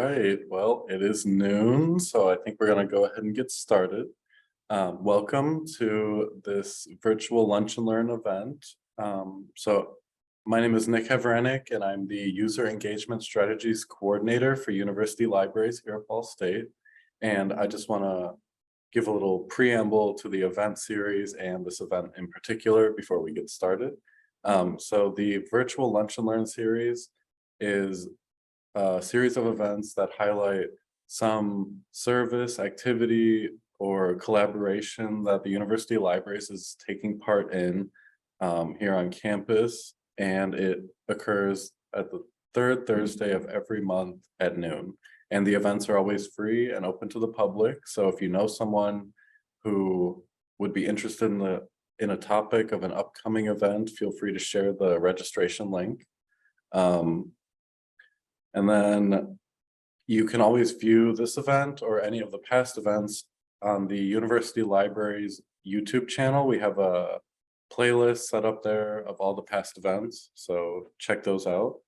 right, well, it is noon, so I think we're going to go ahead and get started. Welcome to this virtual lunch and learn event. My name is Nick Heverenik, and I'm the User Engagement Strategies Coordinator for University Libraries here at Ball State. And I just want to give a little preamble to the event series and this event in particular before we get started. So the virtual lunch and learn series is a series of events that highlight some service, activity, or collaboration that the University Libraries is taking part in here on campus, and it occurs at the third Thursday of every month at noon. And the events are always free and open to the public, so if you know someone who would be interested in a topic of an upcoming event, feel free to share the registration link. And then you can always view this event or any of the past events on the University Libraries YouTube channel. We have a playlist set up there of all the past events, so check those out.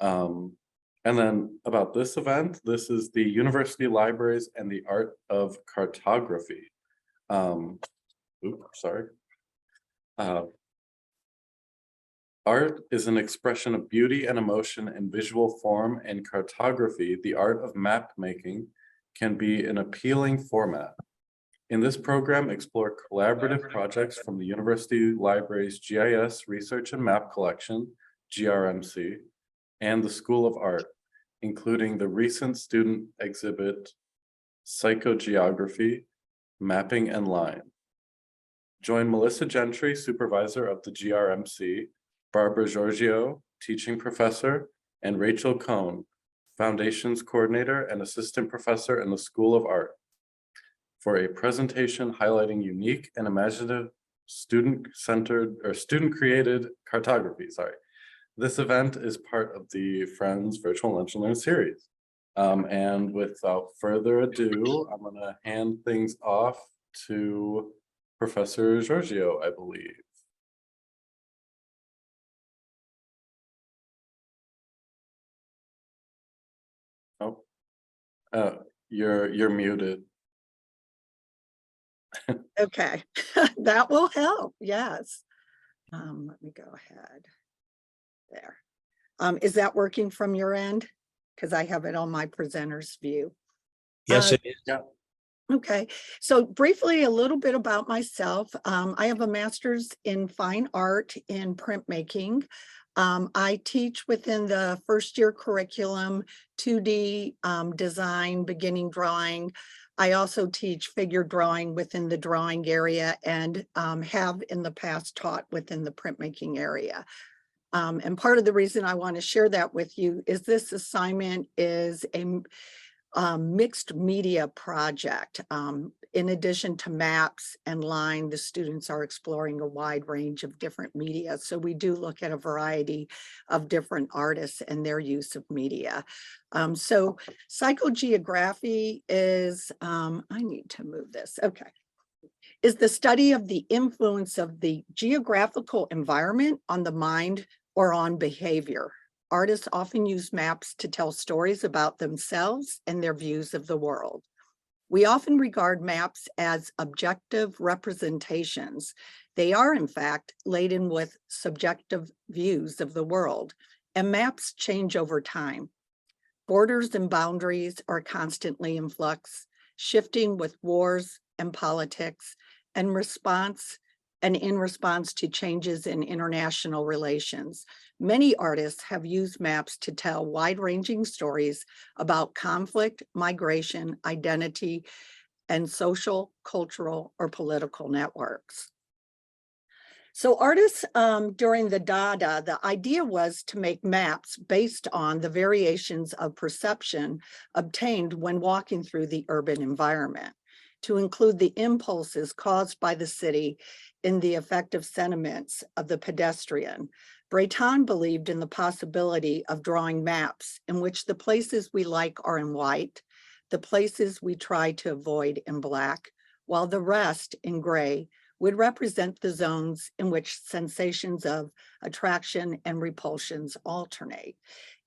And then about this event, this is the University Libraries and the Art of Cartography. Art is an expression of beauty and emotion in visual form, and cartography, the art of map making, can be an appealing format. In this program, explore collaborative projects from the University Library's GIS Research and Map Collection, GRMC, and the School of Art, including the recent student exhibit, Psychogeography, Mapping and Line. Join Melissa Gentry, Supervisor of the GRMC, Barbara Giorgio, Teaching Professor, and Rachel Cohn, Foundations Coordinator and Assistant Professor in the School of Art, for a presentation highlighting unique and imaginative student-centered or student-created cartography. This event is part of the Friends Virtual Lunch and Learn series. And without further ado, I'm going to hand things off to Professor Giorgio, I believe. You're muted. Okay, that will help. Yes. Let me go ahead. There. Is that working from your end? Because I have it on my presenter's view. Yes, it is. Yeah. Okay, so briefly, a little bit about myself. I have a master's in fine art in printmaking. I teach within the first year curriculum, 2D design, beginning drawing. I also teach figure drawing within the drawing area and have in the past taught within the printmaking area. And part of the reason I want to share that with you is this assignment is a mixed media project. In addition to maps and line, the students are exploring a wide range of different media. So we do look at a variety of different artists and their use of media. So psychogeography is, I need to move this, okay, is the study of the influence of the geographical environment on the mind or on behavior. Artists often use maps to tell stories about themselves and their views of the world. We often regard maps as objective representations. They are, in fact, laden with subjective views of the world, and maps change over time. Borders and boundaries are constantly in flux, shifting with wars and politics, and in response to changes in international relations. Many artists have used maps to tell wide-ranging stories about conflict, migration, identity, and social, cultural, or political networks. So artists during the Dada, the idea was to make maps based on the variations of perception obtained when walking through the urban environment, to include the impulses caused by the city in the affective sentiments of the pedestrian. Bracken believed in the possibility of drawing maps in which the places we like are in white, the places we try to avoid in black, while the rest in gray would represent the zones in which sensations of attraction and repulsions alternate.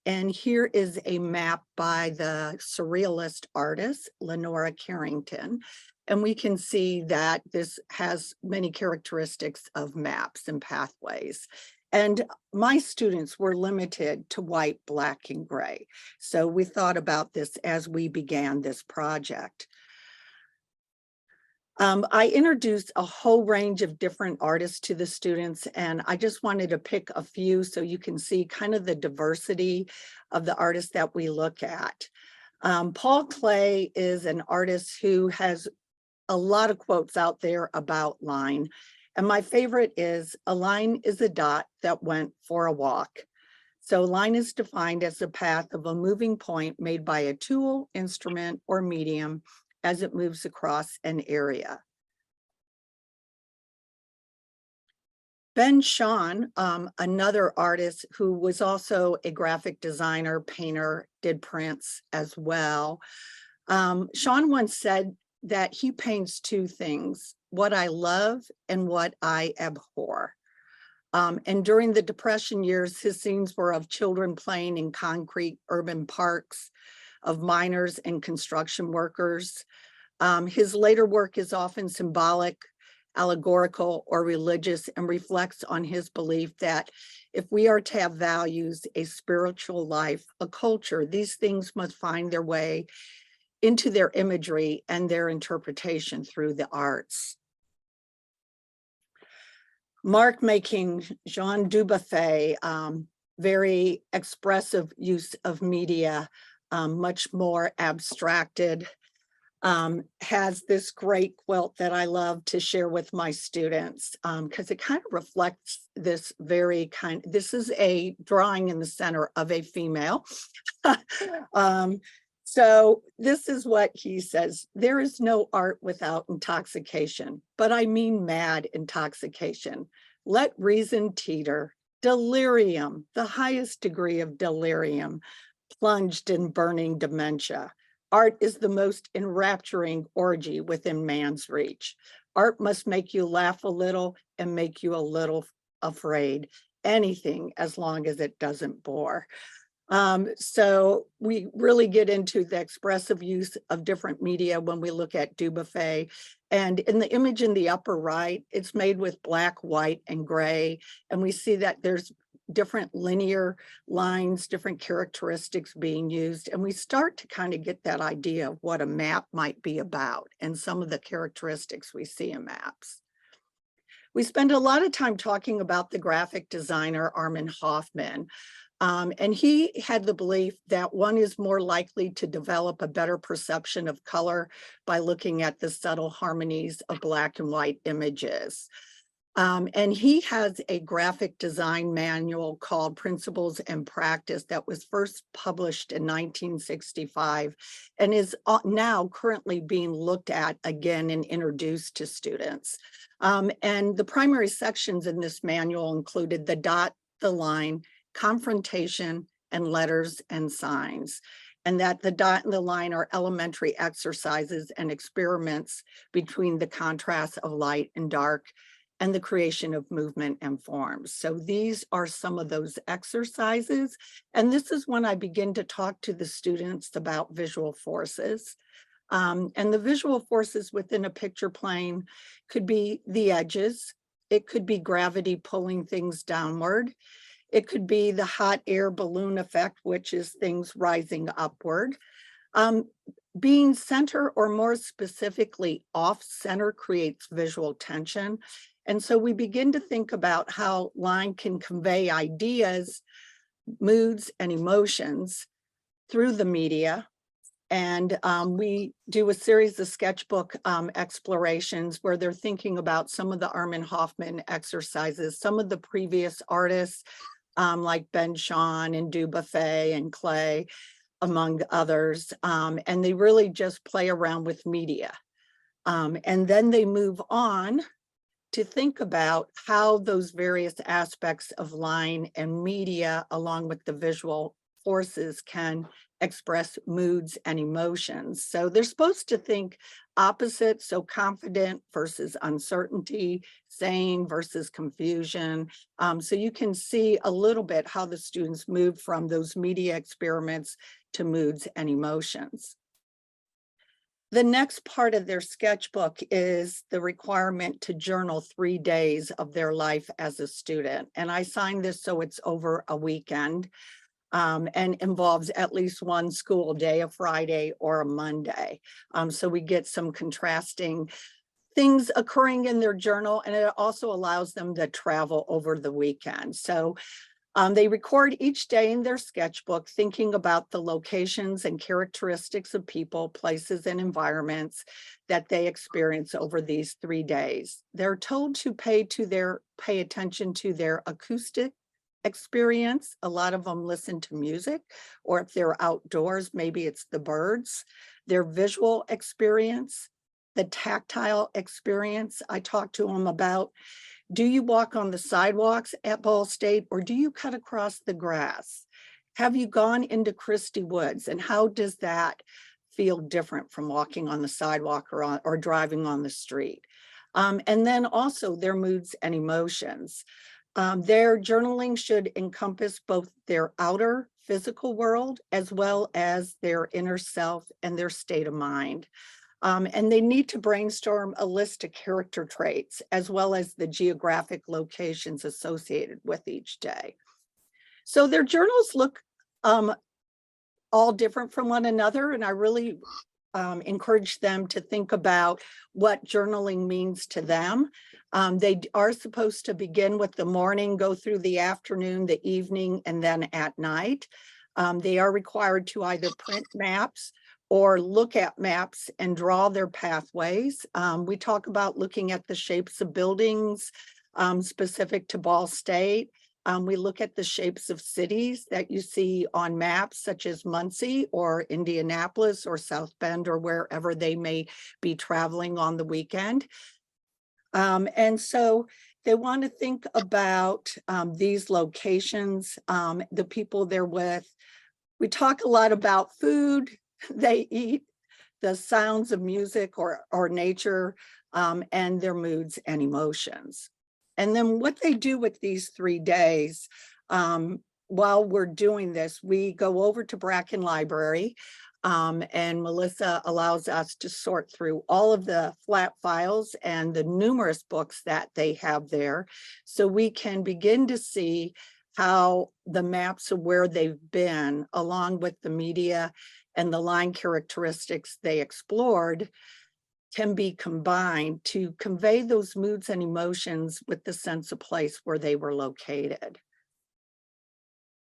And here is a map by the surrealist artist, Lenora Carrington. And we can see that this has many characteristics of maps and pathways. And my students were limited to white, black, and gray. So we thought about this as we began this project. I introduced a whole range of different artists to the students, and I just wanted to pick a few so you can see kind of the diversity of the artists that we look at. Paul Klee is an artist who has a lot of quotes out there about line. And my favorite is, a line is a dot that went for a walk. So line is defined as the path of a moving point made by a tool, instrument, or medium as it moves across an area. Ben Shahn, another artist who was also a graphic designer, painter, did prints as well. Shahn once said that he paints two things, what I love and what I abhor. And during the Depression years, his scenes were of children playing in concrete urban parks, of miners and construction workers. His later work is often symbolic, allegorical, or religious, and reflects on his belief that if we are to have values, a spiritual life, a culture, these things must find their way into their imagery and their interpretation through the arts. Mark making, Jean Dubuffet, very expressive use of media, much more abstracted, has this great quilt that I love to share with my students because it kind of reflects this this is a drawing in the center of a female. So this is what he says, there is no art without intoxication, but I mean mad intoxication. Let reason teeter, delirium, the highest degree of delirium, plunged in burning dementia. Art is the most enrapturing orgy within man's reach. Art must make you laugh a little and make you a little afraid. Anything as long as it doesn't bore. So we really get into the expressive use of different media when we look at Dubuffet. And in the image in the upper right, it's made with black, white, and gray. And we see that there's different linear lines, different characteristics being used. And we start to kind of get that idea of what a map might be about and some of the characteristics we see in maps. We spend a lot of time talking about the graphic designer Armin Hoffman. And he had the belief that one is more likely to develop a better perception of color by looking at the subtle harmonies of black and white images. And he has a graphic design manual called Principles and Practice that was first published in 1965 and is now currently being looked at again and introduced to students. And the primary sections in this manual included the dot, the line, confrontation, and letters and signs, and that the dot and the line are elementary exercises and experiments between the contrast of light and dark and the creation of movement and forms. So these are some of those exercises. And this is when I begin to talk to the students about visual forces. And the visual forces within a picture plane could be the edges. It could be gravity pulling things downward. It could be the hot air balloon effect, which is things rising upward. Being center, or more specifically off center, creates visual tension. And so we begin to think about how line can convey ideas, moods, and emotions through the media. And we do a series of sketchbook explorations where they're thinking about some of the Armin Hoffman exercises, some of the previous artists like Ben Shahn and Dubuffet and Klee, among others. And they really just play around with media. And then they move on to think about how those various aspects of line and media, along with the visual forces can express moods and emotions. So they're supposed to think opposite, so confident versus uncertainty, sane versus confusion. So you can see a little bit how the students move from those media experiments to moods and emotions. The next part of their sketchbook is the requirement to journal 3 days of their life as a student. And I signed this so it's over a weekend and involves at least one school day, a Friday or a Monday. So we get some contrasting things occurring in their journal, and it also allows them to travel over the weekend. So they record each day in their sketchbook, thinking about the locations and characteristics of people, places, and environments that they experience over these 3 days. They're told to pay attention to their acoustic experience. A lot of them listen to music, or if they're outdoors, maybe it's the birds. Their visual experience, the tactile experience. I talked to them about, do you walk on the sidewalks at Ball State, or do you cut across the grass? Have you gone into Christie Woods, and how does that feel different from walking on the sidewalk or driving on the street? And then also their moods and emotions. Their journaling should encompass both their outer physical world as well as their inner self and their state of mind. And they need to brainstorm a list of character traits as well as the geographic locations associated with each day. So their journals look all different from one another, and I really encourage them to think about what journaling means to them. They are supposed to begin with the morning, go through the afternoon, the evening, and then at night. They are required to either print maps or look at maps and draw their pathways. We talk about looking at the shapes of buildings specific to Ball State. We look at the shapes of cities that you see on maps, such as Muncie or Indianapolis or South Bend or wherever they may be traveling on the weekend. And so they want to think about these locations, the people they're with. We talk a lot about food they eat, the sounds of music or nature, and their moods and emotions. And then what they do with these 3 days, while we're doing this, we go over to Bracken Library, and Melissa allows us to sort through all of the flat files and the numerous books that they have there, so we can begin to see how the maps of where they've been, along with the media and the line characteristics they explored, can be combined to convey those moods and emotions with the sense of place where they were located.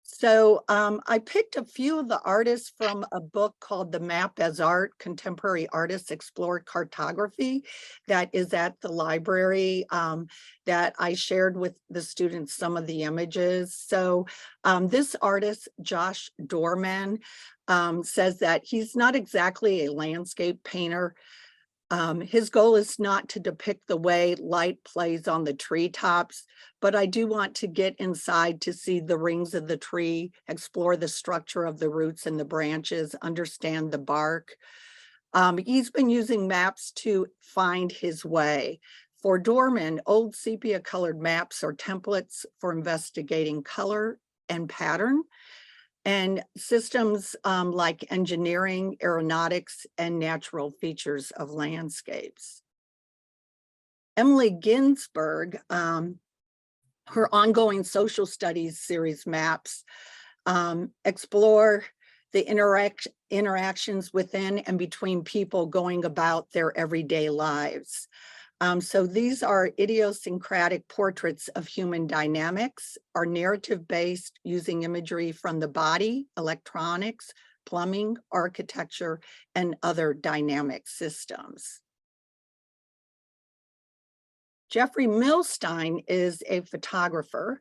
So I picked a few of the artists from a book called The Map as Art, Contemporary Artists Explore Cartography, that is at the library, that I shared with the students some of the images. So this artist, Josh Dorman, says that he's not exactly a landscape painter. His goal is not to depict the way light plays on the treetops, but I do want to get inside to see the rings of the tree, explore the structure of the roots and the branches, understand the bark. He's been using maps to find his way. For Dorman, old sepia colored maps are templates for investigating color and pattern, and systems like engineering, aeronautics, and natural features of landscapes. Emily Ginsberg, her ongoing social studies series maps explore the interactions within and between people going about their everyday lives. So these are idiosyncratic portraits of human dynamics, are narrative-based, using imagery from the body, electronics, plumbing, architecture, and other dynamic systems. Jeffrey Milstein is a photographer,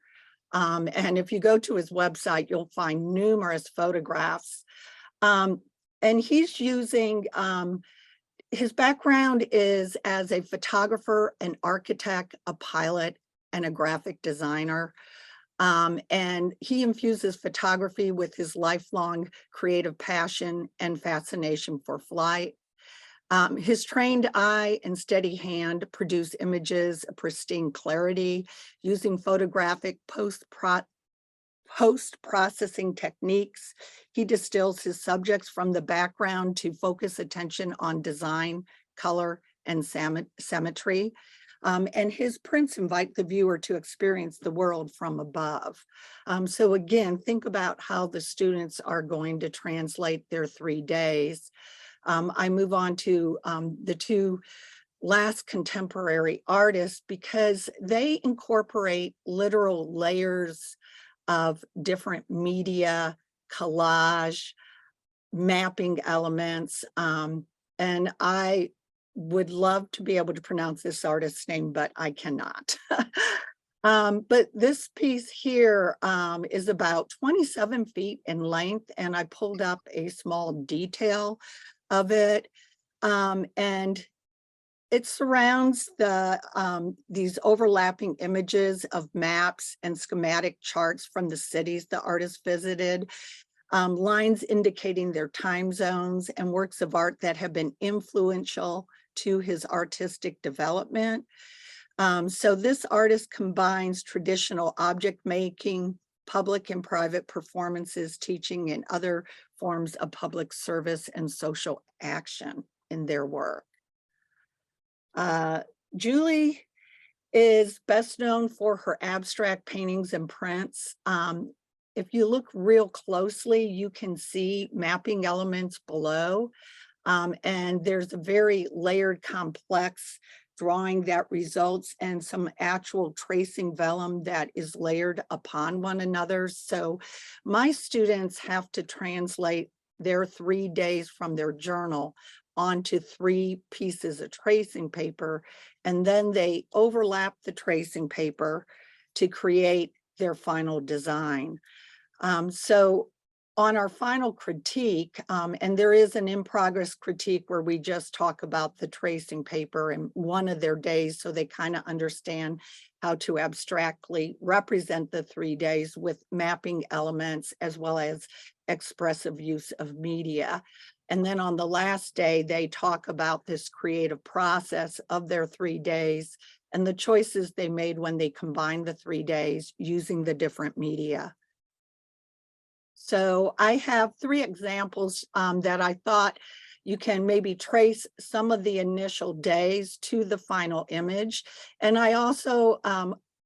and if you go to his website, you'll find numerous photographs. And he's using his background is as a photographer, an architect, a pilot, and a graphic designer. And he infuses photography with his lifelong creative passion and fascination for flight. His trained eye and steady hand produce images of pristine clarity using photographic post-processing techniques. He distills his subjects from the background to focus attention on design, color, and symmetry. And his prints invite the viewer to experience the world from above. So again, think about how the students are going to translate their 3 days. I move on to the two last contemporary artists because they incorporate literal layers of different media, collage, mapping elements. And I would love to be able to pronounce this artist's name, but I cannot. But this piece here is about 27 feet in length, and I pulled up a small detail of it. And it surrounds these overlapping images of maps and schematic charts from the cities the artist visited, lines indicating their time zones, and works of art that have been influential to his artistic development. So this artist combines traditional object making, public and private performances, teaching, and other forms of public service and social action in their work. Julie is best known for her abstract paintings and prints. If you look real closely, you can see mapping elements below. And there's a very layered, complex drawing that results in some actual tracing vellum that is layered upon one another. So my students have to translate their 3 days from their journal onto 3 pieces of tracing paper, and then they overlap the tracing paper to create their final design. So on our final critique, and there is an in-progress critique where we just talk about the tracing paper in one of their days, so they kind of understand how to abstractly represent the 3 days with mapping elements as well as expressive use of media. And then on the last day, they talk about this creative process of their 3 days and the choices they made when they combined the 3 days using the different media. So I have 3 examples that I thought you can maybe trace some of the initial days to the final image. And I also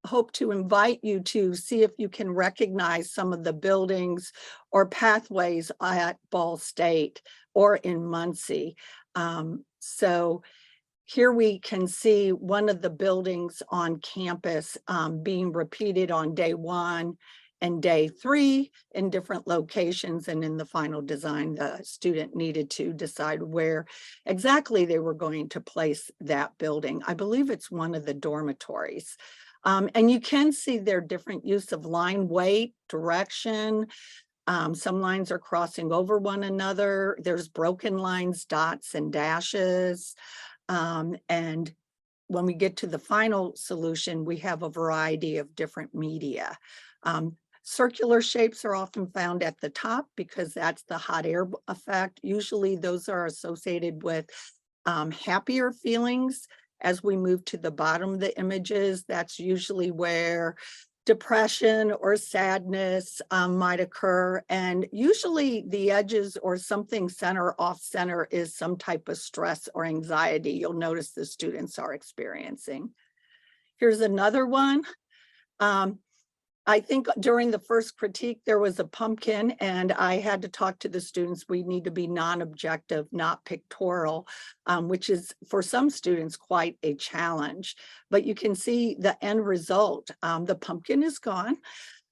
hope to invite you to see if you can recognize some of the buildings or pathways at Ball State or in Muncie. So here we can see one of the buildings on campus being repeated on day 1 and day 3 in different locations. And in the final design, the student needed to decide where exactly they were going to place that building. I believe it's one of the dormitories. And you can see their different use of line weight, direction. Some lines are crossing over one another. There's broken lines, dots, and dashes. And when we get to the final solution, we have a variety of different media. Circular shapes are often found at the top because that's the hot air effect. Usually those are associated with happier feelings. As we move to the bottom of the images, that's usually where depression or sadness might occur. And usually the edges or something center off center is some type of stress or anxiety you'll notice the students are experiencing. Here's another one. I think during the first critique, there was a pumpkin, and I had to talk to the students. We need to be non-objective, not pictorial, which is for some students quite a challenge. But you can see the end result. The pumpkin is gone,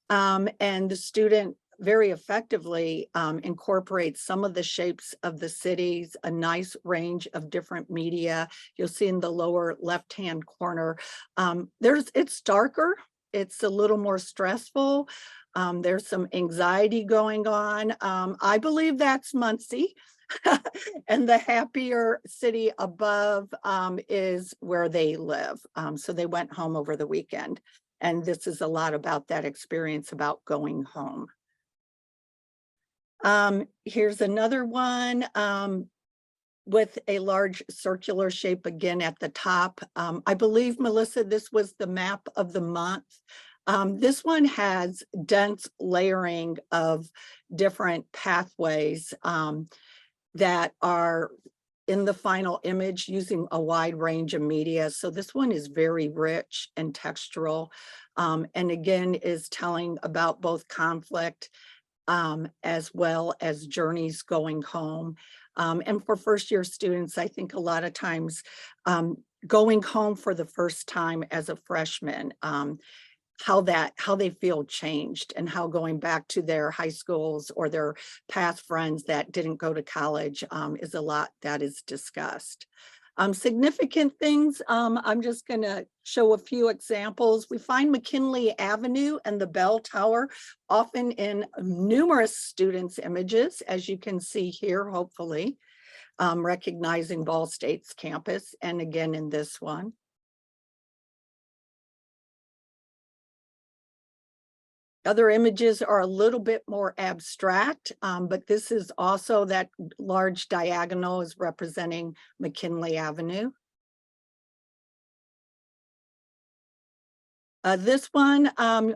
and the student very effectively incorporates some of the shapes of the cities, a nice range of different media. You'll see in the lower left-hand corner, it's darker. It's a little more stressful. There's some anxiety going on. I believe that's Muncie. And the happier city above is where they live. So they went home over the weekend. And this is a lot about that experience about going home. Here's another one with a large circular shape again at the top. I believe, Melissa, this was the map of the month. This one has dense layering of different pathways that are in the final image using a wide range of media. So this one is very rich and textural, and again is telling about both conflict as well as journeys going home. And for first year students, I think a lot of times going home for the first time as a freshman, how they feel changed, and how going back to their high schools or their past friends that didn't go to college is a lot that is discussed. Significant things, I'm just going to show a few examples. We find McKinley Avenue and the bell tower often in numerous students' images, as you can see here, hopefully, recognizing Ball State's campus, and again in this one. Other images are a little bit more abstract, but this is also that large diagonal is representing McKinley Avenue. This one,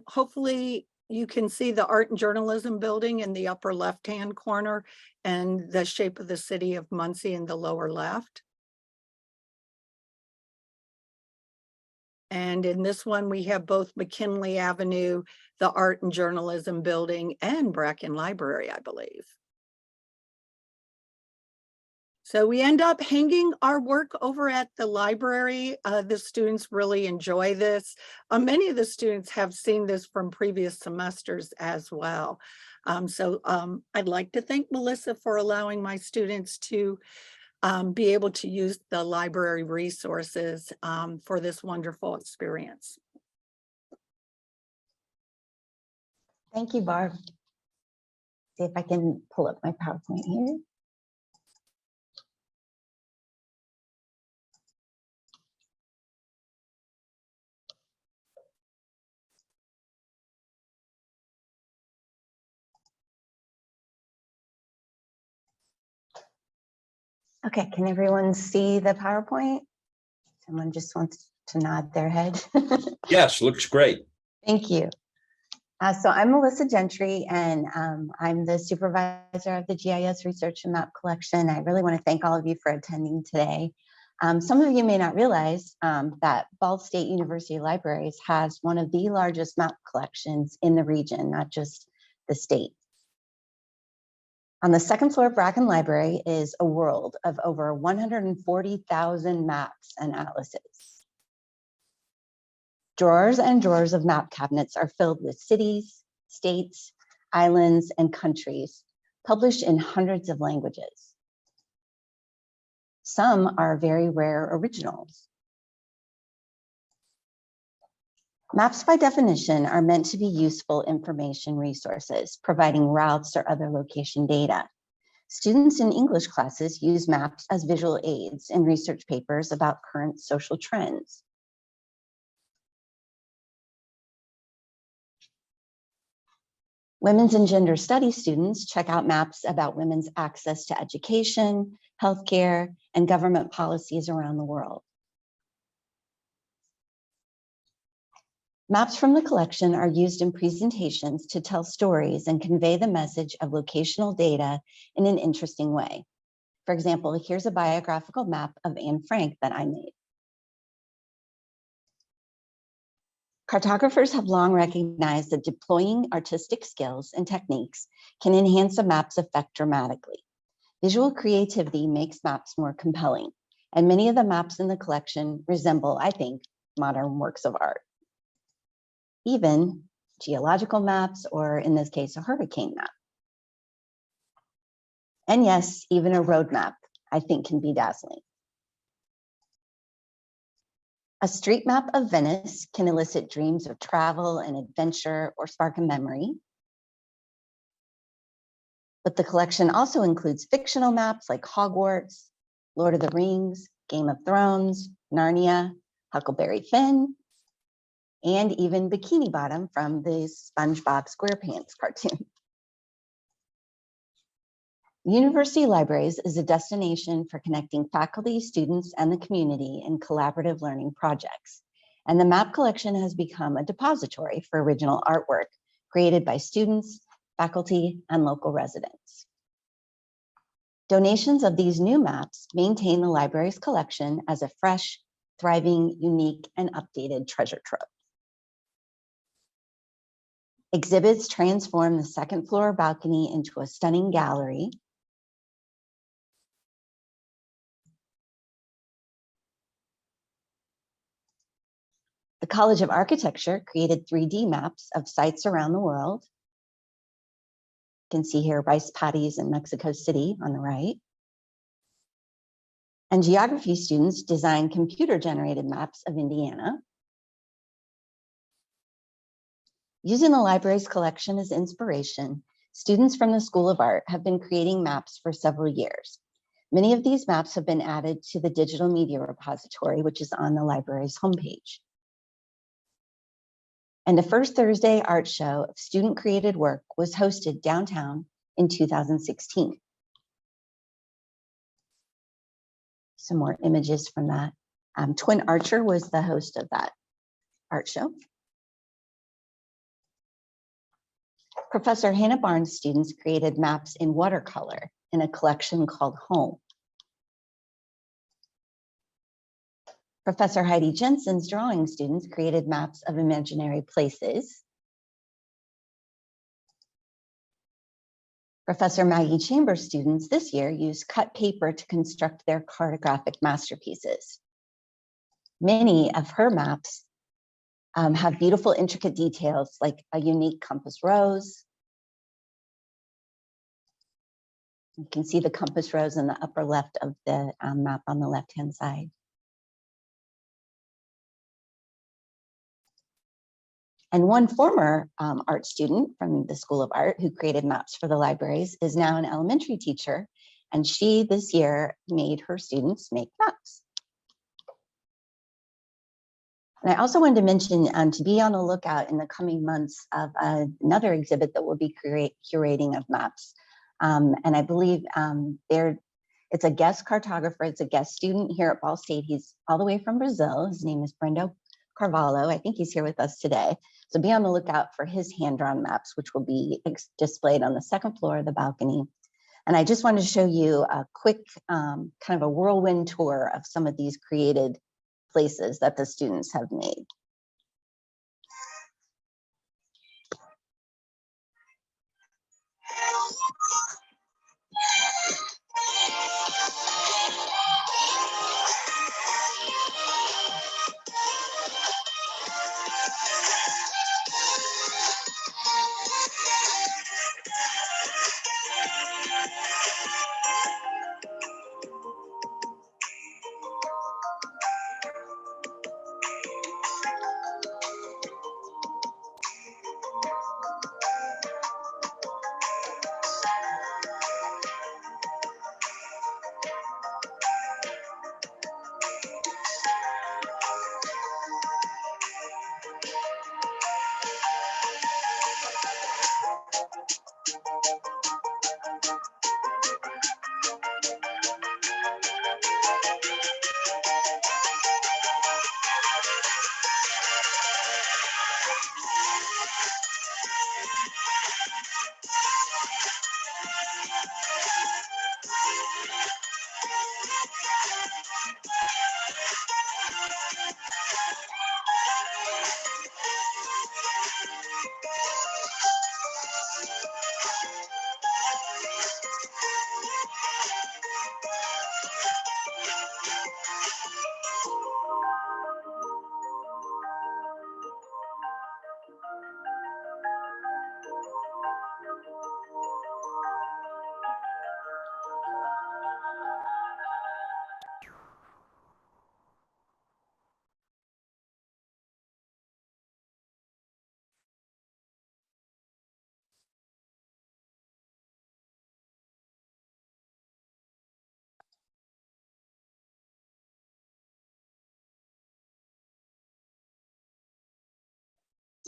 hopefully you can see the Art and Journalism building in the upper left-hand corner and the shape of the city of Muncie in the lower left. And in this one, we have both McKinley Avenue, the Art and Journalism building, and Bracken Library, I believe. So we end up hanging our work over at the library. The students really enjoy this. Many of the students have seen this from previous semesters as well. I'd like to thank Melissa for allowing my students to be able to use the library resources for this wonderful experience. Thank you, Barb. See if I can pull up my PowerPoint here. Okay, can everyone see the PowerPoint? Someone just wants to nod their head. Yes, looks great. Thank you. So I'm Melissa Gentry, and I'm the supervisor of the GIS Research and Map Collection. I really want to thank all of you for attending today. Some of you may not realize that Ball State University Libraries has one of the largest map collections in the region, not just the state. On the second floor of Bracken Library is a world of over 140,000 maps and atlases. Drawers and drawers of map cabinets are filled with cities, states, islands, and countries, published in hundreds of languages. Some are very rare originals. Maps, by definition, are meant to be useful information resources, providing routes or other location data. Students in English classes use maps as visual aids in research papers about current social trends. Women's and gender studies students check out maps about women's access to education, healthcare, and government policies around the world. Maps from the collection are used in presentations to tell stories and convey the message of locational data in an interesting way. For example, here's a biographical map of Anne Frank that I made. Cartographers have long recognized that deploying artistic skills and techniques can enhance a map's effect dramatically. Visual creativity makes maps more compelling, and many of the maps in the collection resemble, I think, modern works of art. Even geological maps, or in this case, a hurricane map. And yes, even a road map, I think, can be dazzling. A street map of Venice can elicit dreams of travel and adventure or spark a memory. But the collection also includes fictional maps like Hogwarts, Lord of the Rings, Game of Thrones, Narnia, Huckleberry Finn, and even Bikini Bottom from the SpongeBob SquarePants cartoon. University Libraries is a destination for connecting faculty, students, and the community in collaborative learning projects. And the map collection has become a depository for original artwork created by students, faculty, and local residents. Donations of these new maps maintain the library's collection as a fresh, thriving, unique, and updated treasure trove. Exhibits transform the second floor balcony into a stunning gallery. The College of Architecture created 3D maps of sites around the world. You can see here rice paddies in Mexico City on the right. And geography students designed computer-generated maps of Indiana. Using the library's collection as inspiration, students from the School of Art have been creating maps for several years. Many of these maps have been added to the digital media repository, which is on the library's homepage. And the first Thursday art show of student-created work was hosted downtown in 2016. Some more images from that. Twin Archer was the host of that art show. Professor Hannah Barnes' students created maps in watercolor in a collection called Home. Professor Heidi Jensen's drawing students created maps of imaginary places. Professor Maggie Chambers' students this year used cut paper to construct their cartographic masterpieces. Many of her maps have beautiful, intricate details like a unique compass rose. You can see the compass rose in the upper left of the map on the left-hand side. And one former art student from the School of Art who created maps for the libraries is now an elementary teacher, and she this year made her students make maps. And I also wanted to mention to be on the lookout in the coming months of another exhibit that we'll be curating of maps. And I believe it's a guest cartographer, it's a guest student here at Ball State. He's all the way from Brazil. His name is Brendo Carvalho. I think he's here with us today. So be on the lookout for his hand-drawn maps, which will be displayed on the second floor of the balcony. And I just wanted to show you a quick kind of a whirlwind tour of some of these created places that the students have made.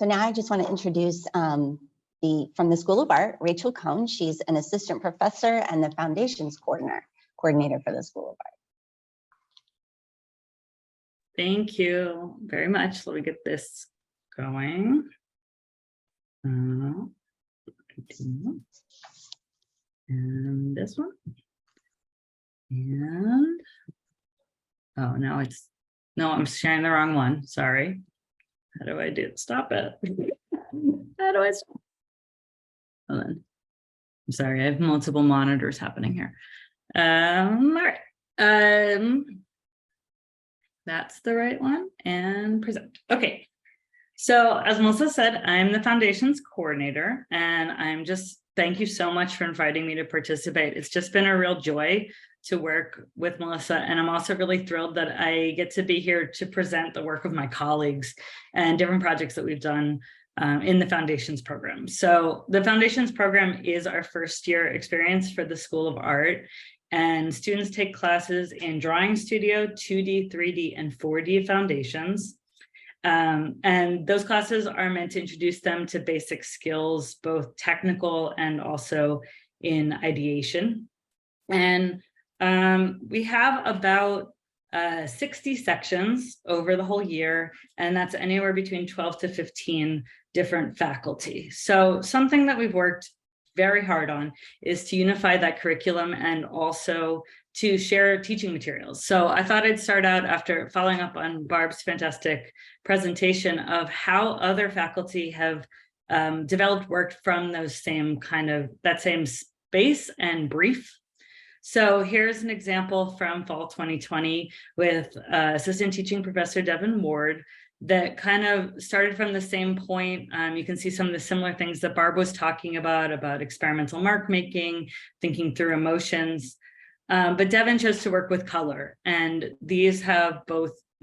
So now I just want to introduce from the School of Art, Rachel Cohn. She's an assistant professor and the foundations coordinator for the School of Art. Thank you very much. Let me get this going. Continue. And this one. And oh, now it's no, I'm sharing the wrong one. Sorry. How do I do it? Stop it. How do I stop? Hold on. I'm sorry, I have multiple monitors happening here. All right. That's the right one, and present. Okay. So as Melissa said, I'm the foundations coordinator, and thank you so much for inviting me to participate. It's just been a real joy to work with Melissa, and I'm also really thrilled that I get to be here to present the work of my colleagues and different projects that we've done in the foundations program. So the foundations program is our first year experience for the School of Art, and students take classes in Drawing Studio, 2D, 3D, and 4D foundations. And those classes are meant to introduce them to basic skills, both technical and also in ideation. And we have about 60 sections over the whole year, and that's anywhere between 12 to 15 different faculty. So something that we've worked very hard on is to unify that curriculum and also to share teaching materials. So I thought I'd start out after following up on Barb's fantastic presentation of how other faculty have developed work from that same space and brief. So here's an example from fall 2020 with assistant teaching professor Devin Ward that kind of started from the same point. You can see some of the similar things that Barb was talking about experimental mark making, thinking through emotions. But Devin chose to work with color, and these there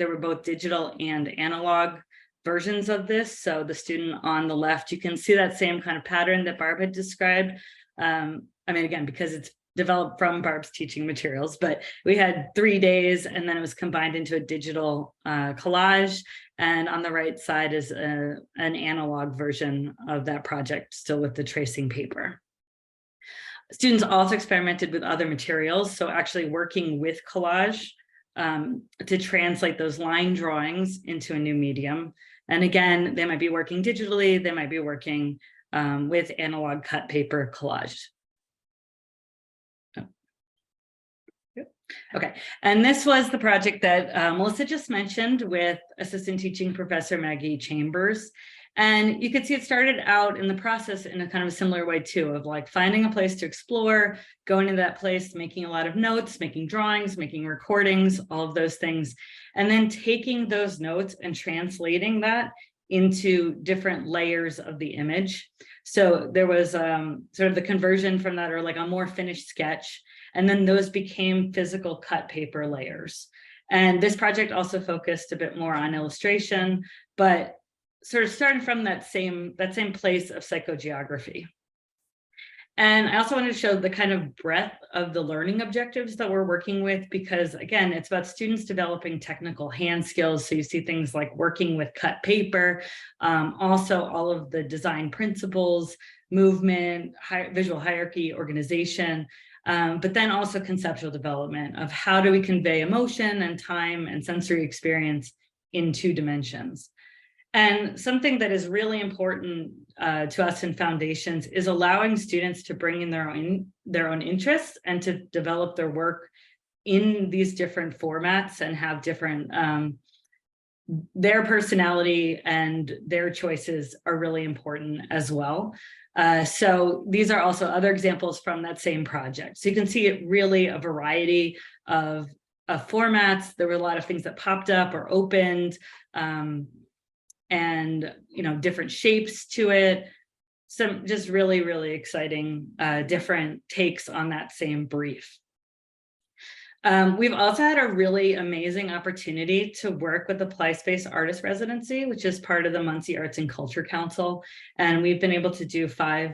were both digital and analog versions of this. So the student on the left, you can see that same kind of pattern that Barb had described. Again, because it's developed from Barb's teaching materials, but we had 3 days and then it was combined into a digital collage. And on the right side is an analog version of that project, still with the tracing paper. Students also experimented with other materials. So actually working with collage to translate those line drawings into a new medium. And again, they might be working digitally, they might be working with analog cut paper collage. Okay, and this was the project that Melissa just mentioned with assistant teaching professor Maggie Chambers. And you could see it started out in the process in a kind of a similar way too, of like finding a place to explore, going to that place, making a lot of notes, making drawings, making recordings, all of those things, and then taking those notes and translating that into different layers of the image. So there was sort of the conversion from that, or like a more finished sketch. And then those became physical cut paper layers. And this project also focused a bit more on illustration, but sort of started from that same place of psychogeography. And I also wanted to show the kind of breadth of the learning objectives that we're working with, because again, it's about students developing technical hand skills. So you see things like working with cut paper, also all of the design principles, movement, visual hierarchy, organization, but then also conceptual development of how do we convey emotion and time and sensory experience in 2 dimensions. And something that is really important to us in foundations is allowing students to bring in their own interests and to develop their work in these different formats and have different, their personality and their choices are really important as well. So these are also other examples from that same project. So you can see it really a variety of formats. There were a lot of things that popped up or opened, and different shapes to it. Some just really, really exciting different takes on that same brief. We've also had a really amazing opportunity to work with the Apply Space Artist Residency, which is part of the Muncie Arts and Culture Council. And we've been able to do 5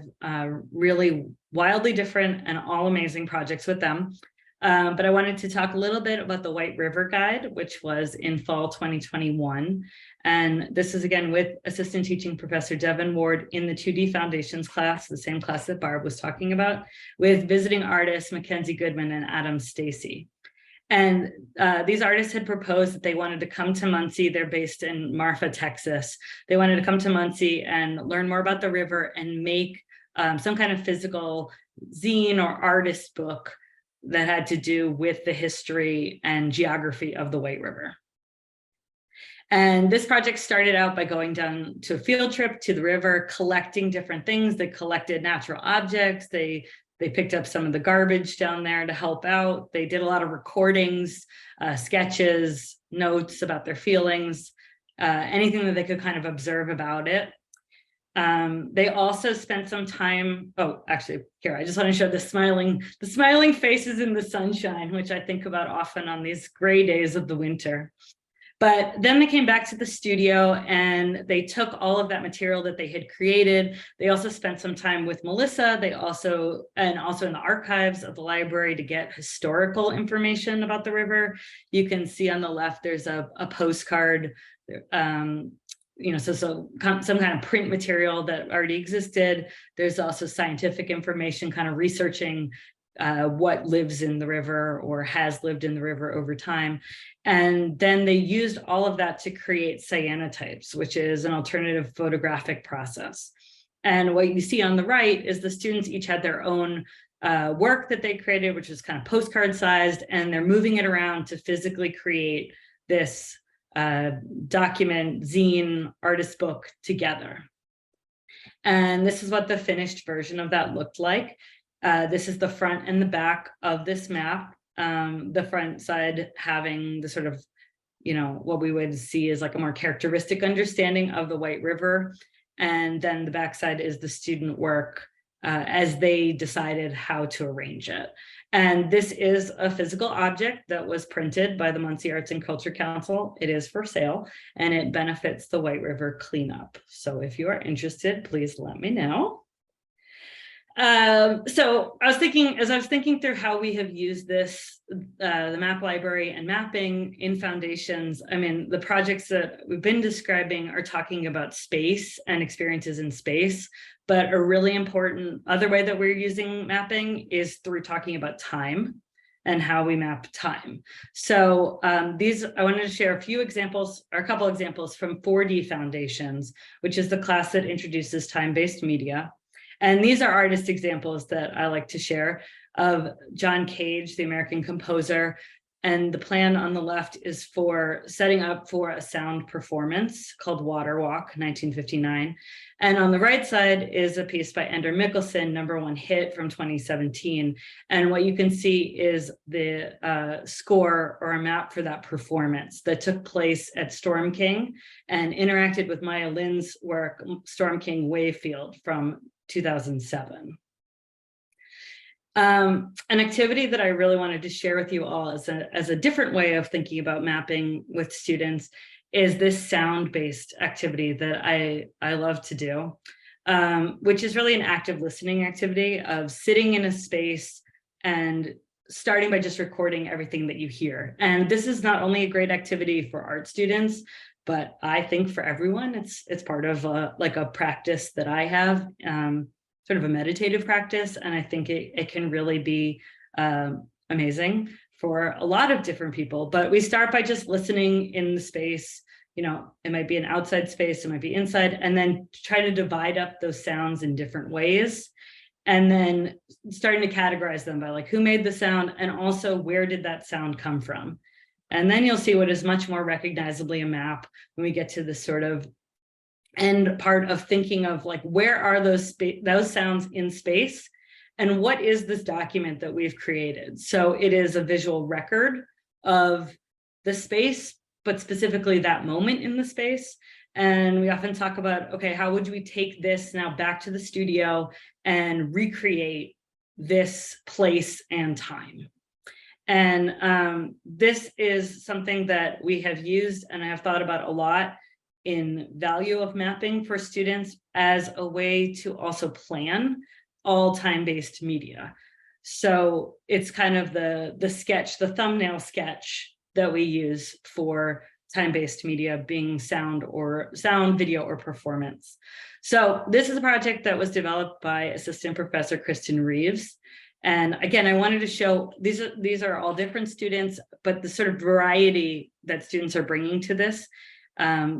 really wildly different and all amazing projects with them. But I wanted to talk a little bit about the White River Guide, which was in fall 2021. And this is again with assistant teaching professor Devin Ward in the 2D Foundations class, the same class that Barb was talking about, with visiting artists Mackenzie Goodman and Adam Stacy. And these artists had proposed that they wanted to come to Muncie. They're based in Marfa, Texas. They wanted to come to Muncie and learn more about the river and make some kind of physical zine or artist book that had to do with the history and geography of the White River. And this project started out by going down to a field trip to the river, collecting different things. They collected natural objects. They picked up some of the garbage down there to help out. They did a lot of recordings, sketches, notes about their feelings, anything that they could kind of observe about it. They also spent some time, oh, actually, here, I just want to show the smiling faces in the sunshine, which I think about often on these gray days of the winter. But then they came back to the studio and they took all of that material that they had created. They also spent some time with Melissa. They also in the archives of the library to get historical information about the river. You can see on the left, there's a postcard, some kind of print material that already existed. There's also scientific information, kind of researching what lives in the river or has lived in the river over time. And then they used all of that to create cyanotypes, which is an alternative photographic process. And what you see on the right is the students each had their own work that they created, which is kind of postcard sized, and they're moving it around to physically create this document, zine, artist book together. And this is what the finished version of that looked like. This is the front and the back of this map. The front side having the sort of, what we would see is like a more characteristic understanding of the White River. And then the back side is the student work as they decided how to arrange it. And this is a physical object that was printed by the Muncie Arts and Culture Council. It is for sale and it benefits the White River cleanup. So if you are interested, please let me know. So I was thinking through how we have used this, the map library and mapping in foundations. I mean, the projects that we've been describing are talking about space and experiences in space, but a really important other way that we're using mapping is through talking about time and how we map time. So I wanted to share a few examples, or a couple examples from 4D Foundations, which is the class that introduces time-based media. And these are artist examples that I like to share of John Cage, the American composer. And the plan on the left is for setting up for a sound performance called Water Walk, 1959. And on the right side is a piece by Ender Mikkelsen, #1 hit from 2017. And what you can see is the score or a map for that performance that took place at Storm King and interacted with Maya Lin's work, Storm King Wavefield from 2007. An activity that I really wanted to share with you all as a different way of thinking about mapping with students is this sound-based activity that I love to do, which is really an active listening activity of sitting in a space and starting by just recording everything that you hear. And this is not only a great activity for art students, but I think for everyone, it's part of like a practice that I have, sort of a meditative practice. And I think it can really be amazing for a lot of different people. But we start by just listening in the space. It might be an outside space, it might be inside, and then try to divide up those sounds in different ways. And then starting to categorize them by like who made the sound and also where did that sound come from. And then you'll see what is much more recognizably a map when we get to this sort of end part of thinking of like, where are those sounds in space and what is this document that we've created? So it is a visual record of the space, but specifically that moment in the space. And we often talk about, okay, how would we take this now back to the studio and recreate this place and time? And this is something that we have used and I have thought about a lot in value of mapping for students as a way to also plan all time-based media. So it's kind of the sketch, the thumbnail sketch that we use for time-based media being sound, video, or performance. So this is a project that was developed by Assistant Professor Kristen Reeves. And again, I wanted to show these are all different students, but the sort of variety that students are bringing to this,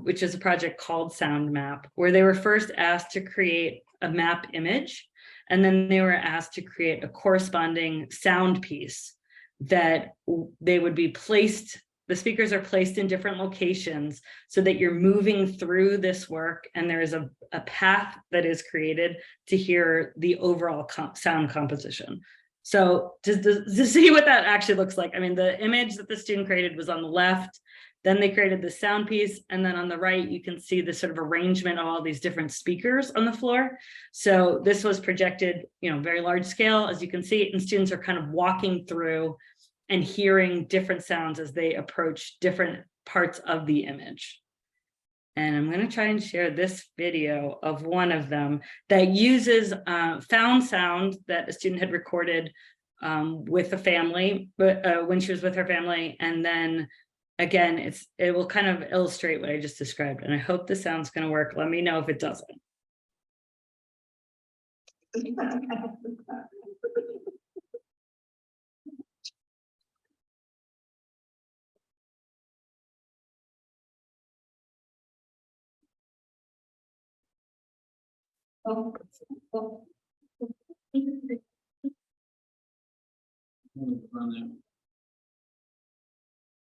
which is a project called Sound Map, where they were first asked to create a map image, and then they were asked to create a corresponding sound piece that they would be placed. The speakers are placed in different locations so that you're moving through this work, and there is a path that is created to hear the overall sound composition. So to see what that actually looks like, I mean, the image that the student created was on the left, then they created the sound piece, and then on the right, you can see the sort of arrangement of all these different speakers on the floor. So this was projected, very large scale, as you can see, and students are kind of walking through and hearing different sounds as they approach different parts of the image. And I'm going to try and share this video of one of them that uses found sound that a student had recorded with a family, but when she was with her family. And then again, it will kind of illustrate what I just described. And I hope the sound's going to work. Let me know if it doesn't.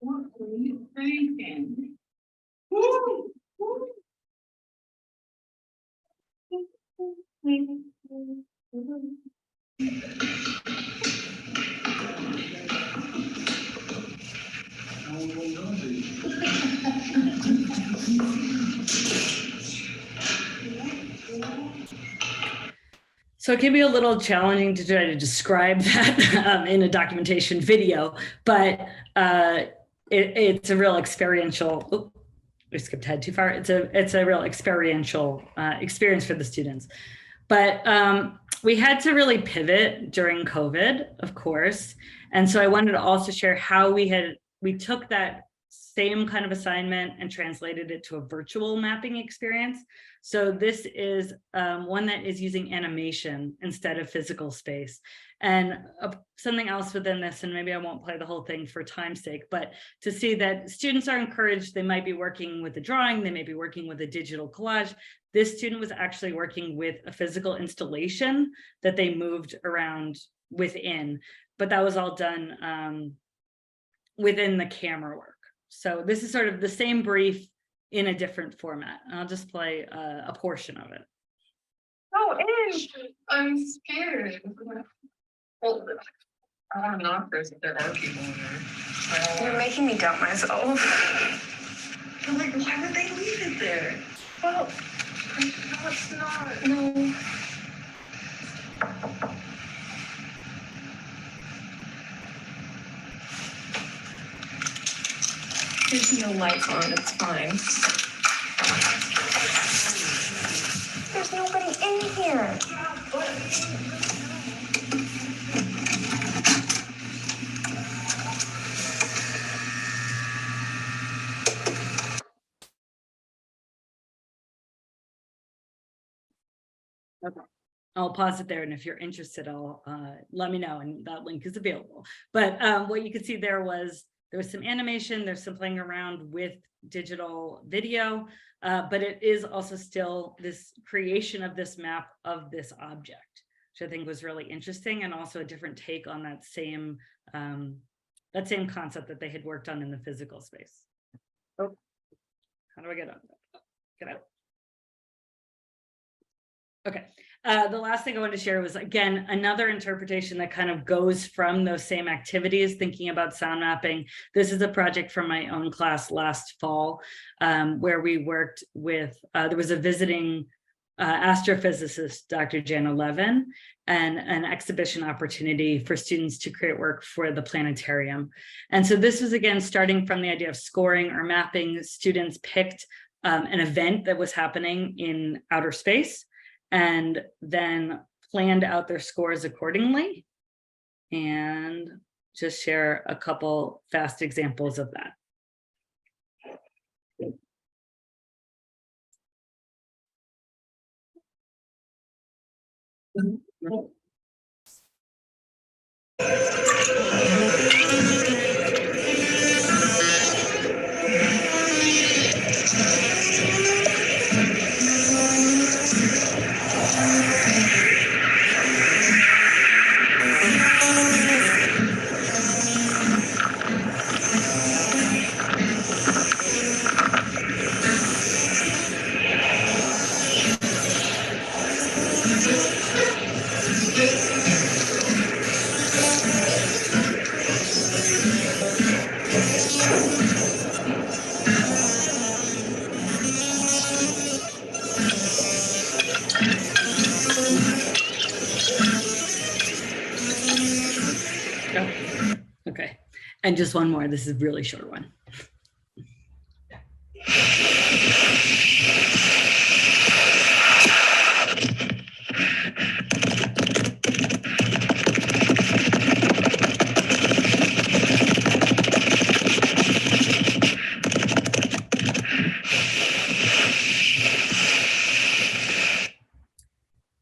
What were you thinking? So it can be a little challenging to try to describe that in a documentation video, but it's a real experiential. Oh, I skipped ahead too far. It's a real experiential experience for the students. But we had to really pivot during COVID, of course, and so I wanted to also share how we took that same kind of assignment and translated it to a virtual mapping experience. So this is one that is using animation instead of physical space. And something else within this, and maybe I won't play the whole thing for time's sake, but to see that students are encouraged, they might be working with a drawing, they may be working with a digital collage. This student was actually working with a physical installation that they moved around within, but that was all done within the camera work. So this is sort of the same brief in a different format. And I'll just play a portion of it. Oh, I'm scared. Well, I want to knock this if there are people in there. You're making me doubt myself. But like, why would they leave it there? Well, no, it's not. No. There's no lights on, it's fine. There's nobody in here. Okay, I'll pause it there, and if you're interested, I'll let me know, and that link is available. But what you could see there was some animation, there's some playing around with digital video, but it is also still this creation of this map of this object, which I think was really interesting, and also a different take on that same concept that they had worked on in the physical space. Oh, how do I get out? Get out. Okay, the last thing I wanted to share was, again, another interpretation that kind of goes from those same activities, thinking about sound mapping. This is a project from my own class last fall, where we worked with, there was a visiting astrophysicist, Dr. Jana Levin, and an exhibition opportunity for students to create work for the planetarium. And so this was, again, starting from the idea of scoring or mapping. Students picked an event that was happening in outer space, and then planned out their scores accordingly. and just share a couple fast examples of that. Oh, okay. And just one more. This is a really short one.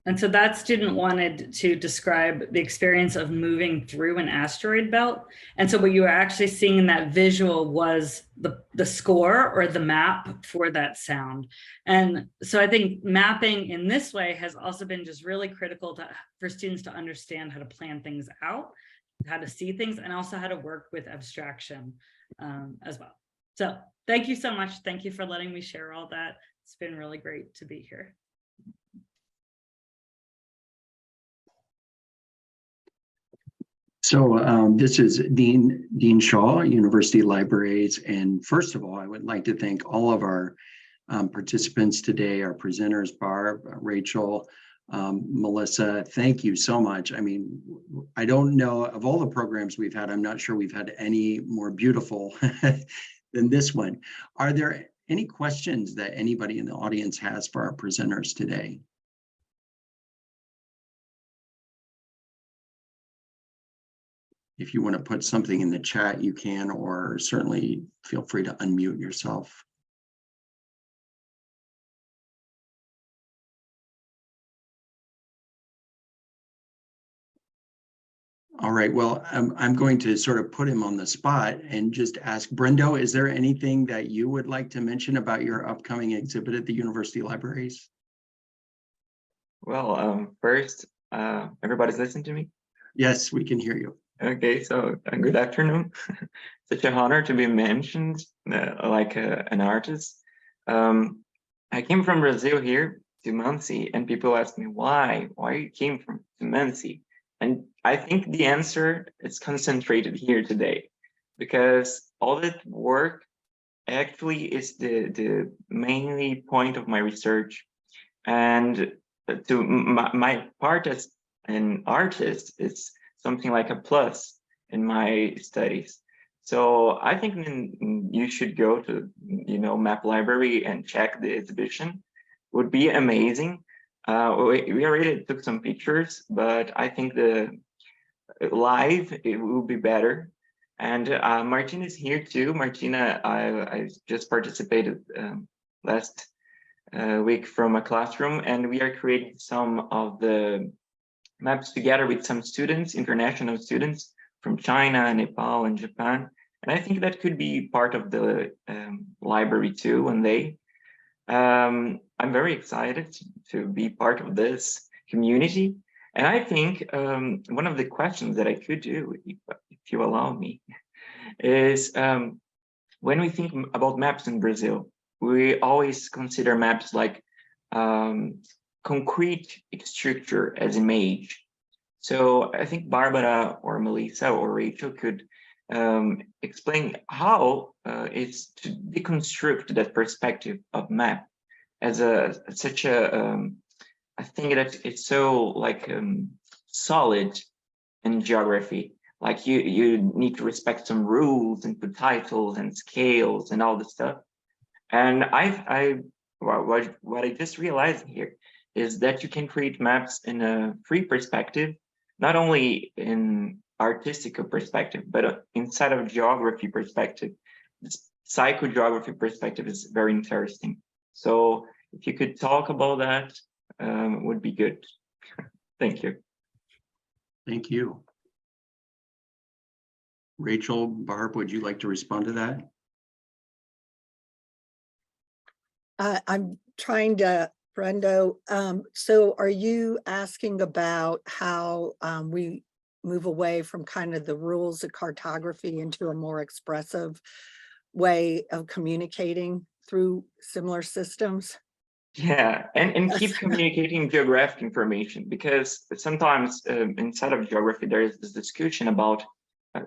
And so that student wanted to describe the experience of moving through an asteroid belt. And so what you were actually seeing in that visual was the score or the map for that sound. And so I think mapping in this way has also been just really critical for students to understand how to plan things out, how to see things, and also how to work with abstraction as well. So thank you so much. Thank you for letting me share all that. It's been really great to be here. So this is Dean Shaw, University Libraries. And first of all, I would like to thank all of our participants today, our presenters, Barb, Rachel, Melissa. Thank you so much. I mean, I don't know, of all the programs we've had, I'm not sure we've had any more beautiful than this one. Are there any questions that anybody in the audience has for our presenters today? If you want to put something in the chat, you can, or certainly feel free to unmute yourself. All right, well, I'm going to sort of put him on the spot and just ask Brendo, is there anything that you would like to mention about your upcoming exhibit at the University Libraries? Well, first, everybody's listening to me? Yes, we can hear you. Okay, so good afternoon. Such an honor to be mentioned like an artist. I came from Brazil here to Muncie, and people ask me why you came to Muncie? And I think the answer is concentrated here today, because all that work actually is the mainly point of my research. And to my part as an artist is something like a plus in my studies. So I think you should go to, Map Library and check the exhibition. Would be amazing. We already took some pictures, but I think the live, it will be better. And Martina is here too. Martina, I just participated last week from a classroom, and we are creating some of the maps together with some students, international students from China, Nepal, and Japan. And I think that could be part of the library too one day. I'm very excited to be part of this community. And I think one of the questions that I could do, if you allow me, is when we think about maps in Brazil, we always consider maps like concrete structure as image. So I think Barbara or Melissa or Rachel could explain how it's to deconstruct that perspective of map as such a thing that it's so like solid in geography. Like you need to respect some rules and put titles and scales and all this stuff. And what I just realized here is that you can create maps in a free perspective, not only in artistical perspective, but inside of geography perspective, this psychogeography perspective is very interesting. So if you could talk about that, would be good. Thank you. Thank you. Rachel, Barb, would you like to respond to that? I'm trying to, Brendo, so are you asking about how we move away from kind of the rules of cartography into a more expressive way of communicating through similar systems? Yeah, and keep communicating geographic information, because sometimes inside of geography, there is this discussion about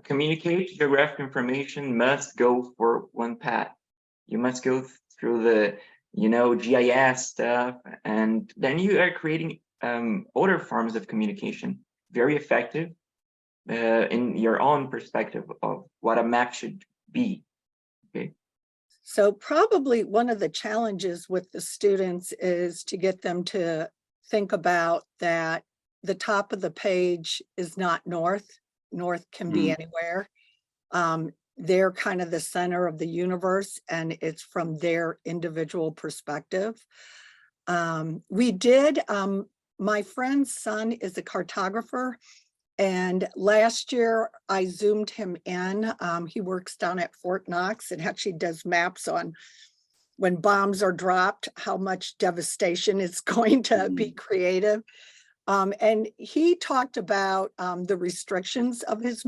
communicate geographic information must go for one path. You must go through the, GIS stuff, and then you are creating other forms of communication, very effective in your own perspective of what a map should be. Okay. So probably one of the challenges with the students is to get them to think about that the top of the page is not north. North can be anywhere. They're kind of the center of the universe, and it's from their individual perspective. My friend's son is a cartographer, and last year I Zoomed him in. He works down at Fort Knox and actually does maps on when bombs are dropped, how much devastation is going to be created. And he talked about the restrictions of his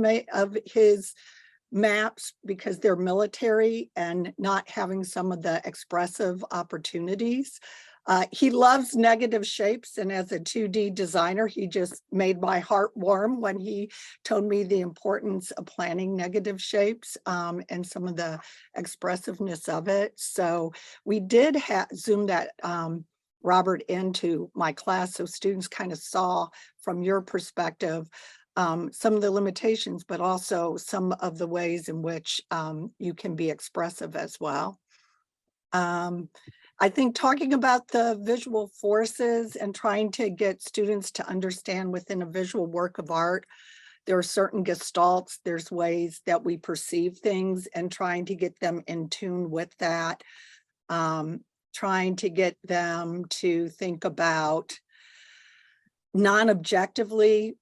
maps because they're military and not having some of the expressive opportunities. He loves negative shapes, and as a 2D designer, he just made my heart warm when he told me the importance of planning negative shapes and some of the expressiveness of it. So we did zoom that Robert into my class so students kind of saw from your perspective some of the limitations, but also some of the ways in which you can be expressive as well. I think talking about the visual forces and trying to get students to understand within a visual work of art, there are certain gestalts, there's ways that we perceive things, and trying to get them in tune with that. Trying to get them to think about non-objectively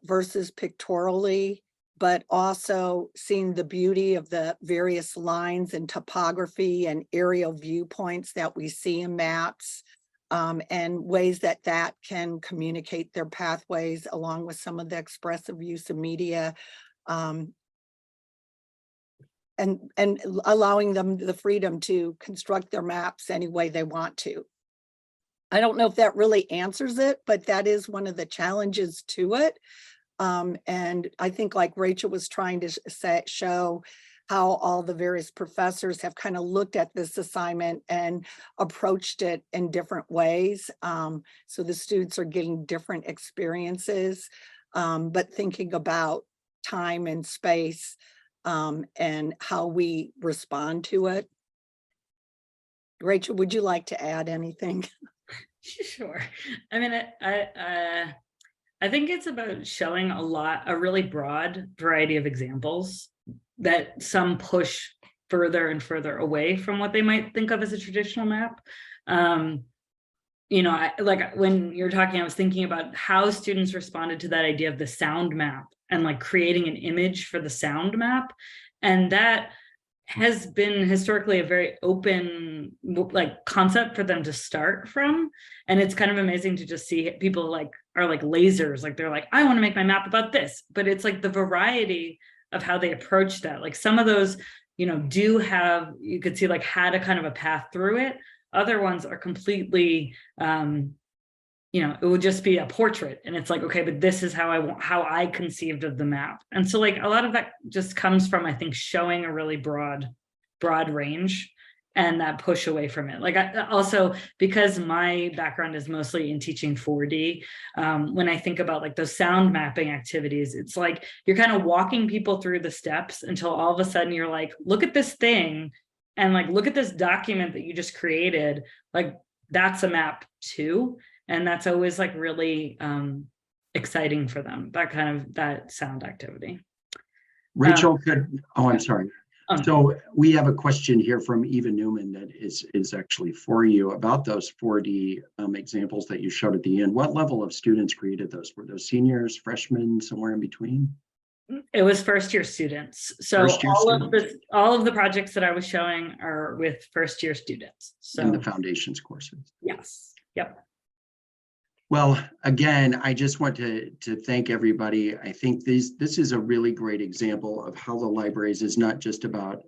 versus pictorially, but also seeing the beauty of the various lines and topography and aerial viewpoints that we see in maps, and ways that can communicate their pathways along with some of the expressive use of media, and allowing them the freedom to construct their maps any way they want to. I don't know if that really answers it, but that is one of the challenges to it. And I think, like Rachel was trying to show how all the various professors have kind of looked at this assignment and approached it in different ways. So the students are getting different experiences, but thinking about time and space and how we respond to it. Rachel, would you like to add anything? Sure. I mean, I think it's about showing a really broad variety of examples that some push further and further away from what they might think of as a traditional map. Like when you're talking, I was thinking about how students responded to that idea of the sound map and like creating an image for the sound map. And that has been historically a very open like concept for them to start from. And it's kind of amazing to just see people are like lasers, like they're like, I want to make my map about this, but it's like the variety of how they approach that. Like some of those, do have, you could see like had a kind of a path through it. Other ones are completely, it would just be a portrait, and it's like, okay, but this is how I conceived of the map. And so like a lot of that just comes from, I think, showing a really broad range and that push away from it. Like also, because my background is mostly in teaching 4D, when I think about like those sound mapping activities, it's like you're kind of walking people through the steps until all of a sudden you're like, look at this thing, and like, look at this document that you just created. Like that's a map too. And that's always like really exciting for them, that sound activity. Rachel I'm sorry. Um, So we have a question here from Eva Newman that is actually for you about those 4D examples that you showed at the end. What level of students created those? Were those seniors, freshmen, somewhere in between? It was first year students. So First-year all of the projects that I was showing are with first year students. So In the foundations courses. yes, yep. Well, again, I just want to thank everybody. I think this is a really great example of how the libraries is not just about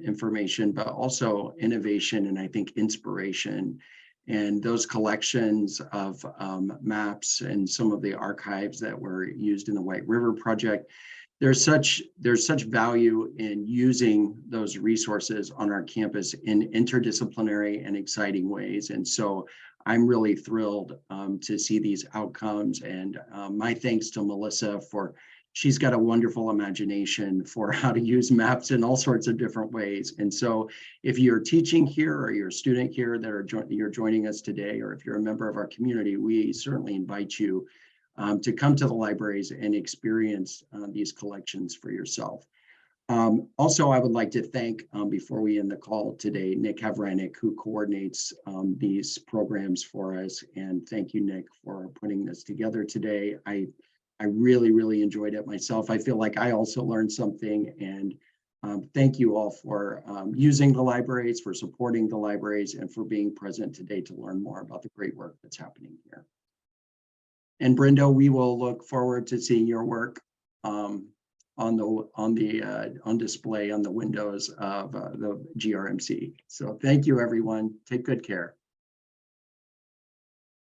information, but also innovation and I think inspiration. And those collections of maps and some of the archives that were used in the White River Project, there's such value in using those resources on our campus in interdisciplinary and exciting ways. And so I'm really thrilled to see these outcomes, and my thanks to Melissa she's got a wonderful imagination for how to use maps in all sorts of different ways. And so if you're teaching here or you're a student here that you're joining us today, or if you're a member of our community, we certainly invite you to come to the libraries and experience these collections for yourself. Also, I would like to thank, before we end the call today, Nick Havranek, who coordinates these programs for us. And thank you, Nick, for putting this together today. I really, really enjoyed it myself. I feel like I also learned something. And thank you all for using the libraries, for supporting the libraries, and for being present today to learn more about the great work that's happening here. And Brenda, we will look forward to seeing your work on display on the windows of the GRMC. So thank you, everyone. Take good care.